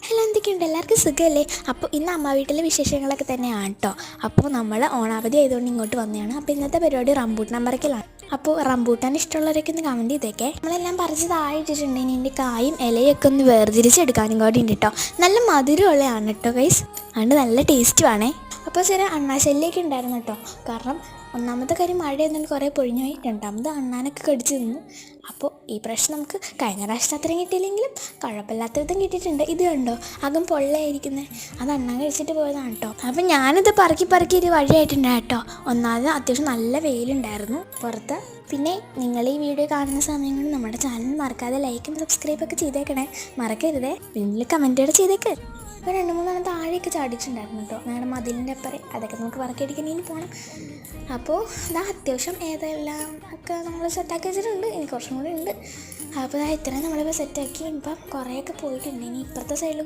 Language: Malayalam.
ഹലോ, എന്തൊക്കെയുണ്ട്? എല്ലാവർക്കും സുഖമല്ലേ? അപ്പോൾ ഇന്ന് അമ്മ വീട്ടിലെ വിശേഷങ്ങളൊക്കെ തന്നെയാണ് കേട്ടോ. അപ്പോൾ നമ്മൾ ഓണാവധി ആയതുകൊണ്ട് ഇങ്ങോട്ട് വന്നതാണ്. അപ്പോൾ ഇന്നത്തെ പരിപാടി റംബൂട്ടാൻ പറിക്കലാണ്. അപ്പോൾ റംബൂട്ടാൻ ഇഷ്ടമുള്ളവരൊക്കെ ഒന്ന് കമൻറ്റ് ചെയ്തേക്കെ. നമ്മളെല്ലാം പറിച്ച് താഴെയിട്ടിട്ടുണ്ട്. ഇനി ഇതിൻ്റെ കായും ഇലയൊക്കെ ഒന്ന് വേർതിരിച്ചെടുക്കാനും കൂടി ഉണ്ട് കേട്ടോ. നല്ല മധുരമുള്ളതാണ് കേട്ടോ ഗൈസ്, അതുകൊണ്ട് നല്ല ടേസ്റ്റുമാണേ. അപ്പോൾ ചെറിയ അണ്ണാശല്യമൊക്കെ ഉണ്ടായിരുന്നു കേട്ടോ. കാരണം ഒന്നാമത്തെ കാര്യം മഴയൊന്നും കുറേ പൊഴിഞ്ഞു പോയി, രണ്ടാമത് അണ്ണാനൊക്കെ കടിച്ചു നിന്നു. അപ്പോൾ ഈ പ്രാവശ്യം നമുക്ക് കഴിഞ്ഞ പ്രാവശ്യത്തെ അത്രയും കിട്ടിയില്ലെങ്കിലും കുഴപ്പമില്ലാത്ത വിധം കിട്ടിയിട്ടുണ്ട്. ഇത് കണ്ടോ, അകം പൊള്ളയായിരിക്കുന്നത്, അത് അണ്ണാൻ കഴിച്ചിട്ട് പോയതാണ് കേട്ടോ. അപ്പം ഞാനിത് പറക്കി ഒരു വഴിയായിട്ടുണ്ട് കേട്ടോ. ഒന്നാമത് അത്യാവശ്യം നല്ല വെയിലുണ്ടായിരുന്നു പുറത്ത്. പിന്നെ നിങ്ങൾ ഈ വീഡിയോ കാണുന്ന സമയങ്ങളിൽ നമ്മുടെ ചാനൽ മറക്കാതെ ലൈക്കും സബ്സ്ക്രൈബൊക്കെ ചെയ്തേക്കണേ, മറക്കരുതേ. പിന്നെ കമൻറ്റോടെ ചെയ്തേക്ക്. അപ്പോൾ 2-3 താഴെയൊക്കെ ചാടിയിട്ടുണ്ടായിരുന്നു കേട്ടോ, ഞങ്ങളുടെ മതിലിൻ്റെ അപ്പുറം. അതൊക്കെ നമുക്ക് പറക്കിയടിക്കാൻ ഇനി പോകണം. അപ്പോൾ ഇതാ അത്യാവശ്യം ഏതെല്ലാം ഒക്കെ നമ്മൾ സെറ്റാക്കി വെച്ചിട്ടുണ്ട്. ഇനി കുറച്ചും കൂടി ഉണ്ട്. അപ്പോൾ ഇത്രയും നമ്മളിപ്പോൾ സെറ്റാക്കി. ഇപ്പം കുറേയൊക്കെ പോയിട്ടുണ്ട്. ഇനി ഇപ്പുറത്തെ സൈഡിൽ